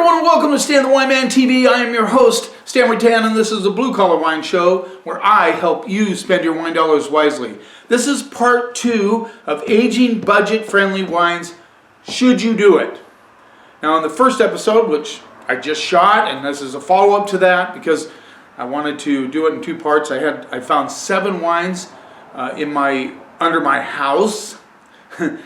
everyone, welcome to Stan the Wine Man TV. I am your host, Stan Ratan, and this is the Blue Collar Wine Show, where I help you spend your wine dollars wisely. This is part 2 of aging budget-friendly wines. Should you do it? Now, in the first episode, which I just shot, and this is a follow-up to that because I wanted to do it in 2 parts. I found 7 wines under my house that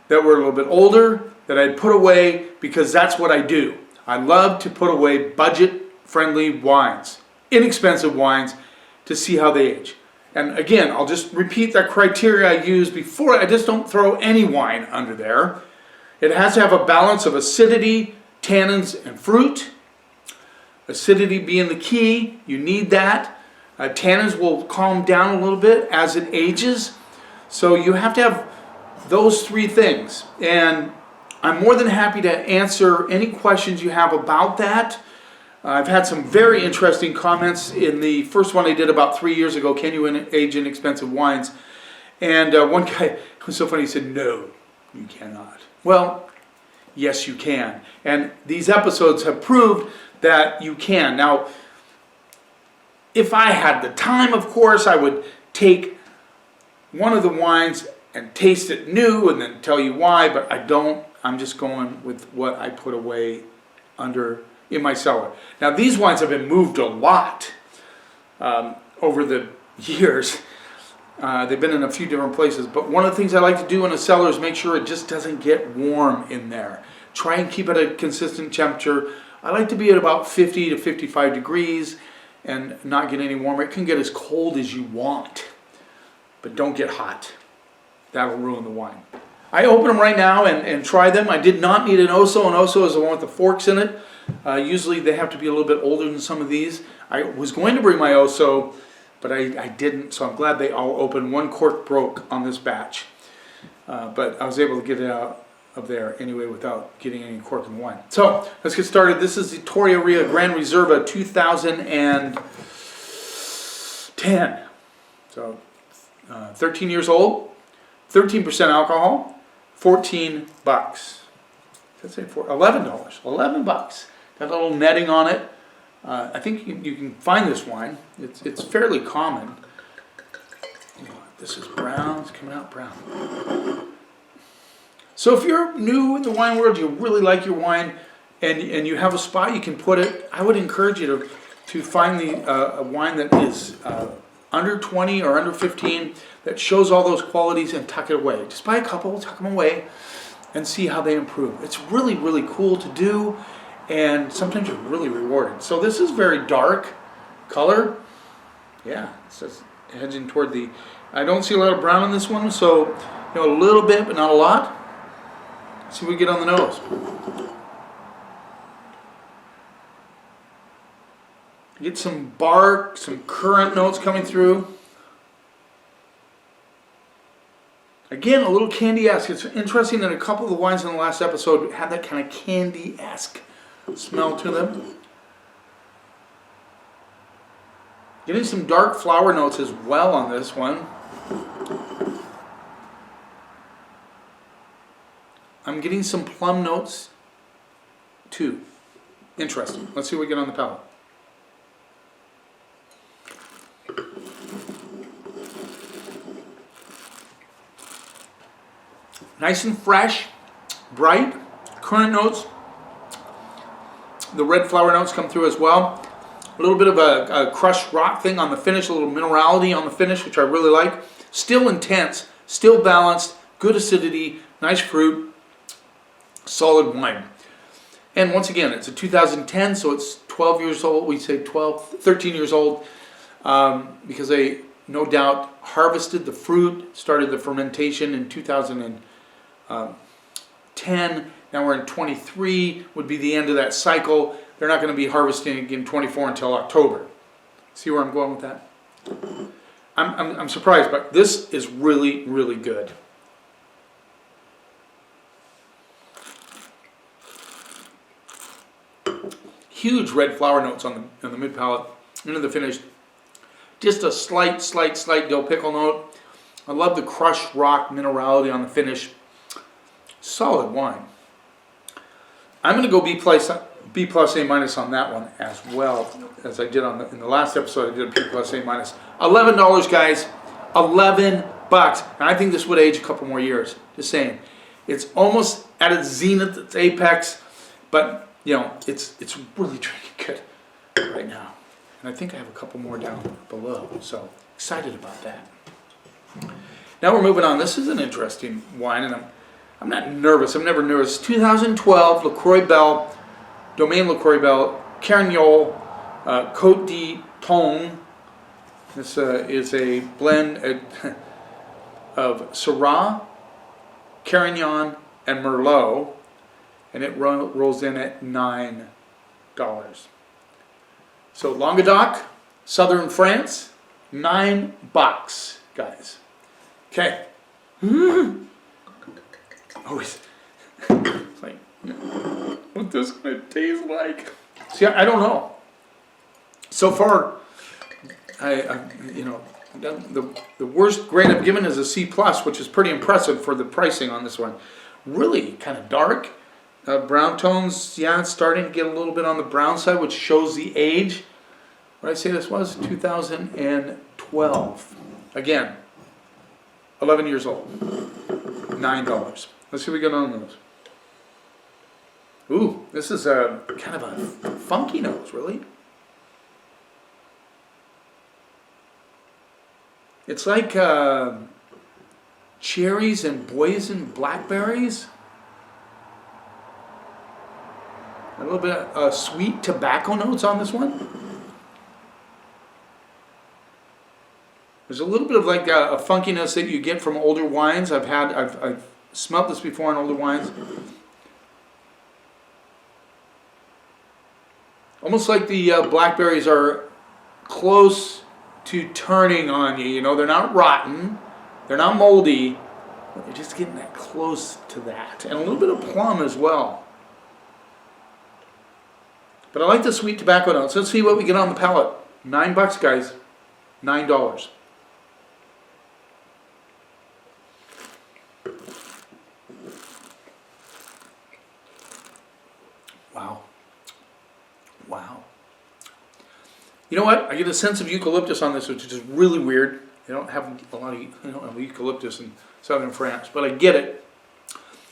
were a little bit older that I'd put away because that's what I do. I love to put away budget-friendly wines, inexpensive wines, to see how they age. And again, I'll just repeat that criteria I used before. I just don't throw any wine under there. It has to have a balance of acidity, tannins, and fruit. Acidity being the key, you need that. Tannins will calm down a little bit as it ages. So you have to have those 3 things. And I'm more than happy to answer any questions you have about that. I've had some very interesting comments in the first one I did about 3 years ago, Can You Age Inexpensive Wines? And one guy, it was so funny, he said, no, you cannot. Well, yes you can. And these episodes have proved that you can. Now, if I had the time, of course, I would take one of the wines and taste it new and then tell you why, but I don't. I'm just going with what I put away in my cellar. Now, these wines have been moved a lot over the years. They've been in a few different places, but one of the things I like to do in a cellar is make sure it just doesn't get warm in there. Try and keep it at a consistent temperature. I like to be at about 50 to 55 degrees and not get any warmer. It can get as cold as you want, but don't get hot. That'll ruin the wine. I open them right now and try them. I did not need an Oso. An Oso is the one with the forks in it. Usually they have to be a little bit older than some of these. I was going to bring my Oso, but I didn't, so I'm glad they all opened. 1 cork broke on this batch, but I was able to get it out of there anyway without getting any cork in the wine. So let's get started. This is the Toria Grand Sur 2010. So 13 years old, 13% alcohol. $14. Let's say $11. $11. Got a little netting on it. I think you can find this wine. It's fairly common. This is brown. It's coming out brown. So if you're new in the wine world, you really like your wine, and you have a spot you can put it, I would encourage you to find a wine that is under 20 or under 15 that shows all those qualities and tuck it away. Just buy a couple, tuck them away, and see how they improve. It's really, really cool to do, and sometimes you're really rewarded. So this is very dark color. Yeah, it's just edging toward the... I don't see a lot of brown in this one, so a little bit, but not a lot. Let's see what we get on the nose. Get some bark, some currant notes coming through. Again, a little candy-esque. It's interesting that a couple of the wines in the last episode had that kind of candy-esque smell to them. Getting some dark flower notes as well on this one. I'm getting some plum notes too. Interesting. Let's see what we get on the palate. Nice and fresh, bright, currant notes. The red flower notes come through as well. A little bit of a crushed rock thing on the finish, a little minerality on the finish, which I really like. Still intense, still balanced, good acidity, nice fruit, solid wine. And once again, it's a 2010, so it's 12 years old. We say 13 years old because they no doubt harvested the fruit, started the fermentation in 2010. Now we're in 23, would be the end of that cycle. They're not going to be harvesting again 24 until October. See where I'm going with that? I'm surprised, but this is really, really good. Huge red flower notes on the mid palate, into the finish. Just a slight dill pickle note. I love the crushed rock minerality on the finish. Solid wine. I'm going to go B+ B plus, A minus on that one as well, as I did in the last episode. I did a B plus, A minus. $11, guys. $11. And I think this would age a couple more years. Just saying. It's almost at its zenith, its apex, but you know, it's really drinking good right now. And I think I have a couple more down below. So excited about that. Now we're moving on. This is an interesting wine, and I'm not nervous. I'm never nervous. 2012 Lroy Bell, Domaine Lroy Bell, Carignan, Coti. This is a blend of Syrah, Carignan, and Merlot, and it rolls in at $9. So Languedoc, southern France, $9, guys. Okay. Always like, what this gonna taste like? See, I don't know. So far, I you know, the worst grade I've given is a C+, which is pretty impressive for the pricing on this one. Really kind of dark. Brown tones, yeah, it's starting to get a little bit on the brown side, which shows the age. What did I say this was? 2012. Again, 11 years old. $9. Let's see what we got on those. Ooh, this is a kind of a funky nose, really. It's like cherries and poison blackberries. A little bit of sweet tobacco notes on this one. There's a little bit of like a funkiness that you get from older wines. I've smelt this before in older wines. Almost like the blackberries are close to turning on you. You know, they're not rotten, they're not moldy, but they're just getting that close to that. And a little bit of plum as well. But I like the sweet tobacco notes. Let's see what we get on the palate. $9, guys. $9. Wow. Wow. You know what? I get a sense of eucalyptus on this, which is just really weird. They don't have a lot of eucalyptus in southern France, but I get it.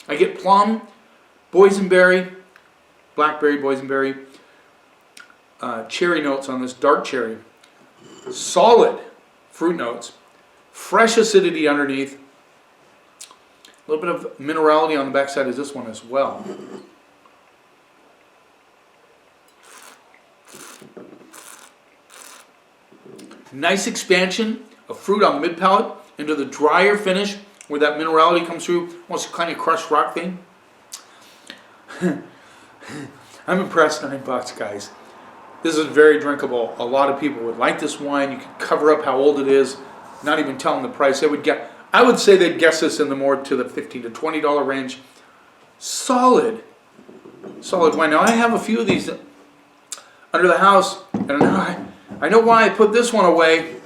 I get plum, boysenberry, blackberry, boysenberry, cherry notes on this, dark cherry, solid fruit notes, fresh acidity underneath, a little bit of minerality on the backside of this one as well. Nice expansion of fruit on the mid palate into the drier finish where that minerality comes through, almost kind of crushed rock thing. I'm impressed. $9, guys. This is very drinkable. A lot of people would like this wine. You can cover up how old it is, not even tell them the price. I would say they'd guess this in the more to the $15 to $20 range. Solid wine. Now I have a few of these under the house, and I know why I put this one away.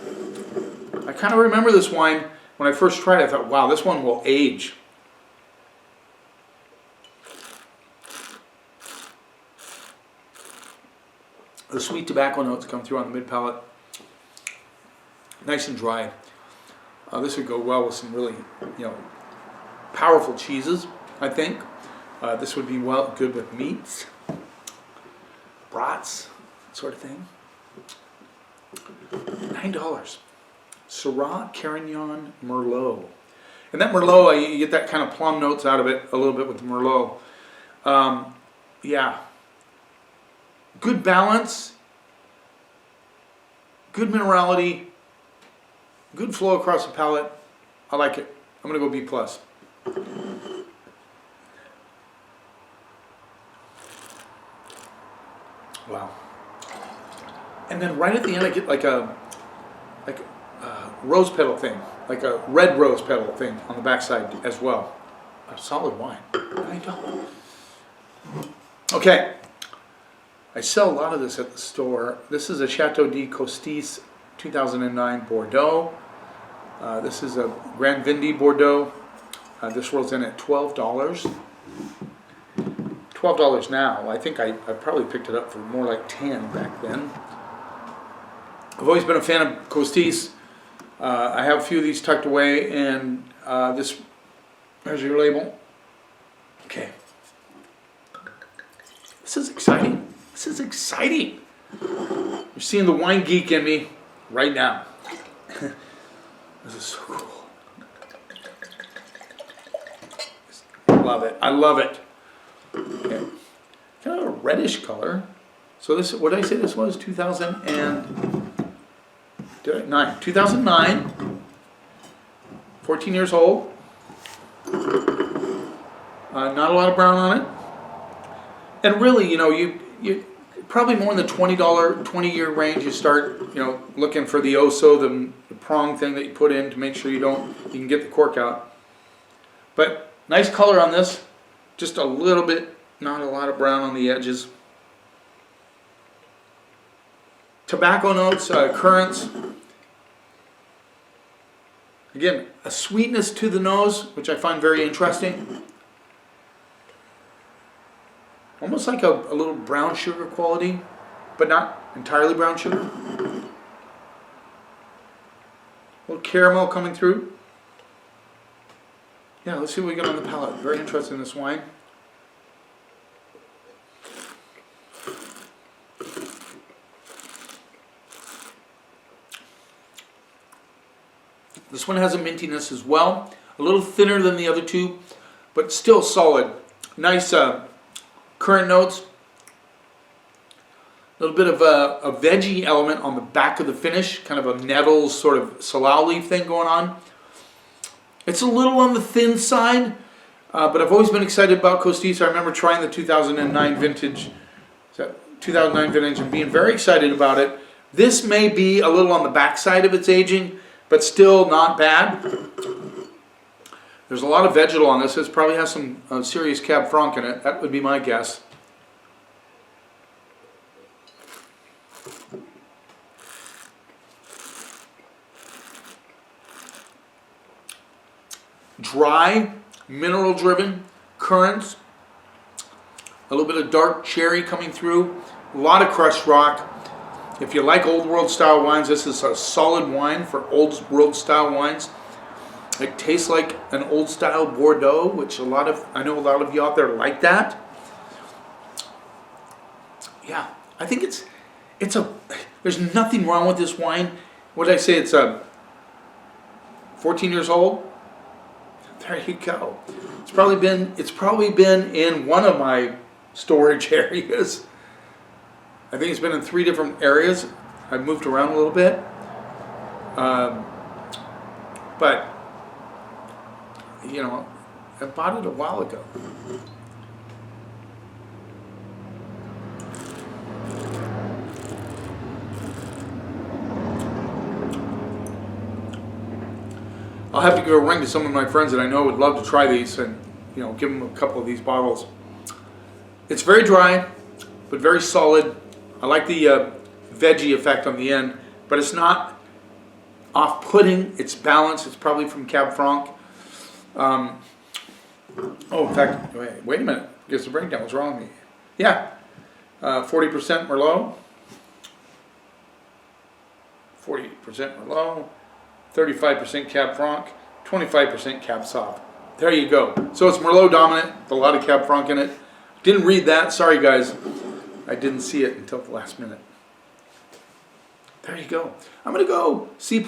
I kind of remember this wine when I first tried it. I thought, wow, this one will age. The sweet tobacco notes come through on the mid palate. Nice and dry. This would go well with some really, powerful cheeses, I think. This would be good with meats, brats, sort of thing. $9. Syrah, Carignan, Merlot. And that Merlot, you get that kind of plum notes out of it a little bit with the Merlot. Yeah. Good balance, good minerality, good flow across the palate. I like it. I'm going to go B+. Wow. And then right at the end I get like a rose petal thing, like a red rose petal thing on the backside as well. A solid wine. $9. Okay. I sell a lot of this at the store. This is a Chateau de Costis 2009 Bordeaux. This is a Grand Vindy Bordeaux. This rolls in at $12. $12 now. I think I probably picked it up for more like 10 back then. I've always been a fan of Cotis. I have a few of these tucked away, and there's your label. Okay. This is exciting. This is exciting. You're seeing the wine geek in me right now. This is so cool. I love it. I love it. Okay. Kind of a reddish color. So this, what did I say this was? 2009. 2009. 14 years old. Not a lot of brown on it. And really, you know, you probably more in the $20, 20-year range. You start, you know, looking for the oso, the prong thing that you put in to make sure you can get the cork out. But nice color on this. Just a little bit, not a lot of brown on the edges. Tobacco notes, currants. Again, a sweetness to the nose, which I find very interesting. Almost like a little brown sugar quality, but not entirely brown sugar. A little caramel coming through. Yeah, let's see what we got on the palate. Very interested in this wine. This one has a mintiness as well. A little thinner than the other two, but still solid. Nice currant notes. A little bit of a veggie element on the back of the finish. Kind of a nettles sort of salal leaf thing going on. It's a little on the thin side, but I've always been excited about Cotis. I remember trying the 2009 vintage, and being very excited about it. This may be a little on the back side of its aging, but still not bad. There's a lot of vegetal on this. This probably has some serious Cab Franc in it. That would be my guess. Dry, mineral driven, currants, a little bit of dark cherry coming through, a lot of crushed rock. If you like old world style wines, this is a solid wine for old world style wines. It tastes like an old style Bordeaux, which I know a lot of you out there like that. Yeah, I think there's nothing wrong with this wine. What did I say? It's 14 years old. There you go. It's probably been in one of my storage areas. I think it's been in 3 different areas. I've moved around a little bit. But, you know, I bought it a while ago. I'll have to give a ring to some of my friends that I know would love to try these and, you know, give them a couple of these bottles. It's very dry, but very solid. I like the veggie effect on the end, but it's not off-putting. It's balanced. It's probably from Cab Franc. Oh, in fact, wait a minute. Gives the breakdown. What's wrong with me? Yeah, 40% Merlot. 40% Merlot. 35% Cab Franc, 25% Cab Sauv. There you go. So it's Merlot dominant, with a lot of Cab Franc in it. Didn't read that. Sorry, guys. I didn't see it until the last minute. There you go. I'm going to go C+, B-.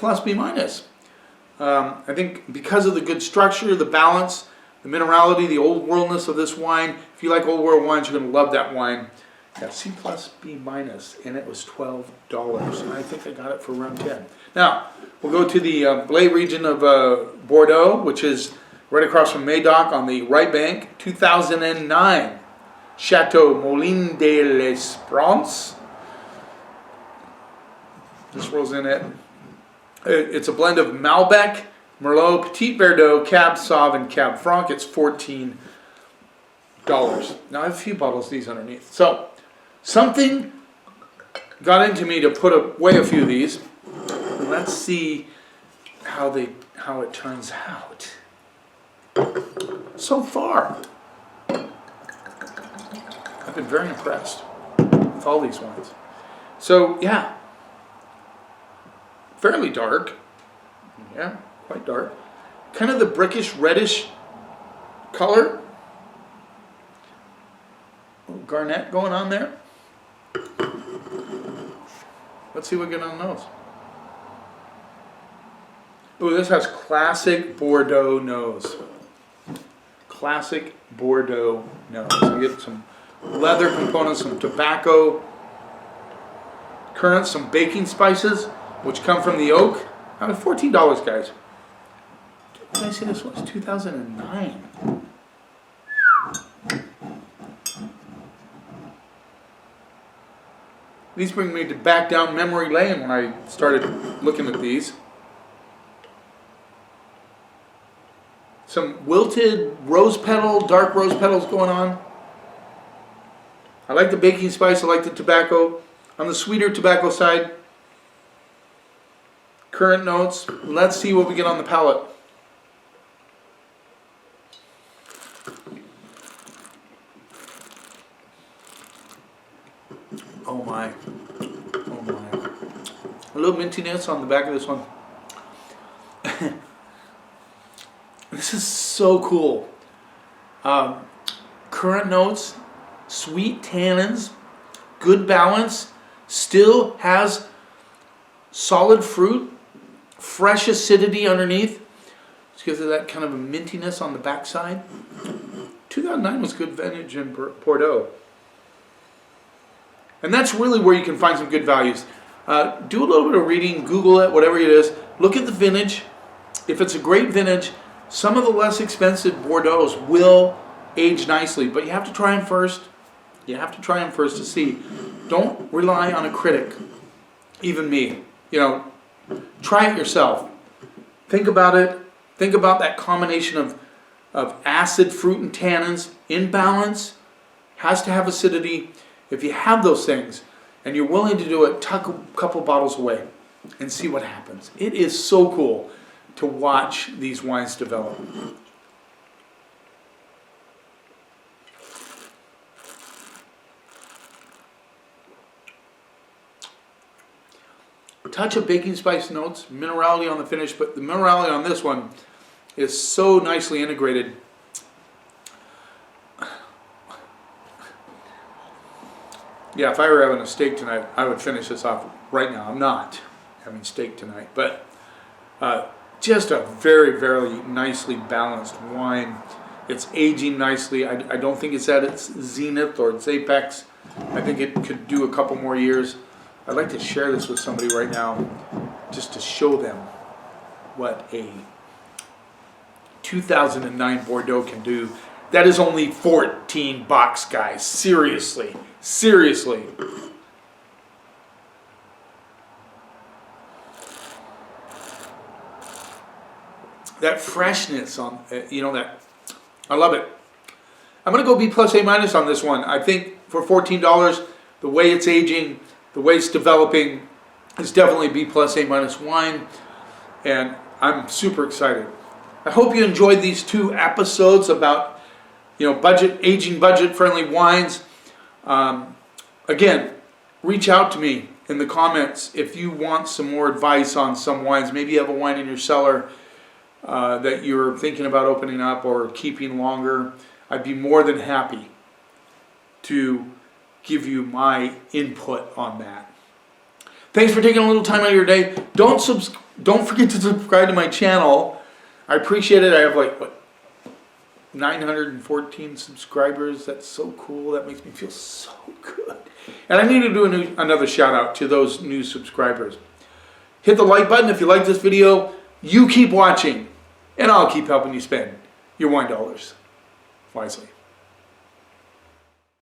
I think because of the good structure, the balance, the minerality, the old worldness of this wine, if you like old world wines, you're going to love that wine. Yeah, C+, B-, and it was $12. And I think I got it for around 10. Now, we'll go to the Blay region of Bordeaux, which is right across from Médoc on the right bank. 2009, Chateau Molin de l'Espérance. This rolls in it. It's a blend of Malbec, Merlot, Petit Verdot, Cab Sauv, and Cab Franc. It's $14. Now I have a few bottles of these underneath. So something got into me to put away a few of these. Let's see how it turns out. So far, been very impressed with all these wines. So yeah, fairly dark. Yeah, quite dark. Kind of the brickish reddish color. A little garnet going on there. Let's see what we get on the nose. Ooh, this has classic Bordeaux nose. Classic Bordeaux nose. You get some leather components, some tobacco, currants, some baking spices, which come from the oak. $14, guys. Did I say this was 2009? These bring me back down memory lane when I started looking at these. Some wilted rose petal, dark rose petals going on. I like the baking spice, I like the tobacco. On the sweeter tobacco side, currant notes. Let's see what we get on the palate. Oh my. Oh my. A little mintiness on the back of this one. This is so cool. Currant notes, sweet tannins, good balance, still has solid fruit, fresh acidity underneath. Just gives it that kind of a mintiness on the backside. 2009 was good vintage in Bordeaux. And that's really where you can find some good values. Do a little bit of reading, Google it, whatever it is. Look at the vintage. If it's a great vintage, some of the less expensive Bordeaux's will age nicely, but you have to try them first. You have to try them first to see. Don't rely on a critic, even me. You know, try it yourself. Think about it. Think about that combination of acid, fruit, and tannins in balance. Has to have acidity. If you have those things and you're willing to do it, tuck a couple bottles away and see what happens. It is so cool to watch these wines develop. A touch of baking spice notes, minerality on the finish, but the minerality on this one is so nicely integrated. Yeah, if I were having a steak tonight, I would finish this off right now. I'm not having steak tonight, but just a very, very nicely balanced wine. It's aging nicely. I don't think it's at its zenith or its apex. I think it could do a couple more years. I'd like to share this with somebody right now just to show them what a 2009 Bordeaux can do. That is only $14, guys. Seriously. Seriously. That freshness on, that, I love it. I'm going to go B plus A minus on this one. I think for $14, the way it's aging, the way it's developing, is definitely B plus A minus wine. And I'm super excited. I hope you enjoyed these 2 episodes about, aging budget-friendly wines. Again, reach out to me in the comments if you want some more advice on some wines. Maybe you have a wine in your cellar that you're thinking about opening up or keeping longer. I'd be more than happy to give you my input on that. Thanks for taking a little time out of your day. Don't forget to subscribe to my channel. I appreciate it. I have 914 subscribers. That's so cool. That makes me feel so good. And I need to do another shout out to those new subscribers. Hit the like button if you like this video. You keep watching, and I'll keep helping you spend your wine dollars wisely.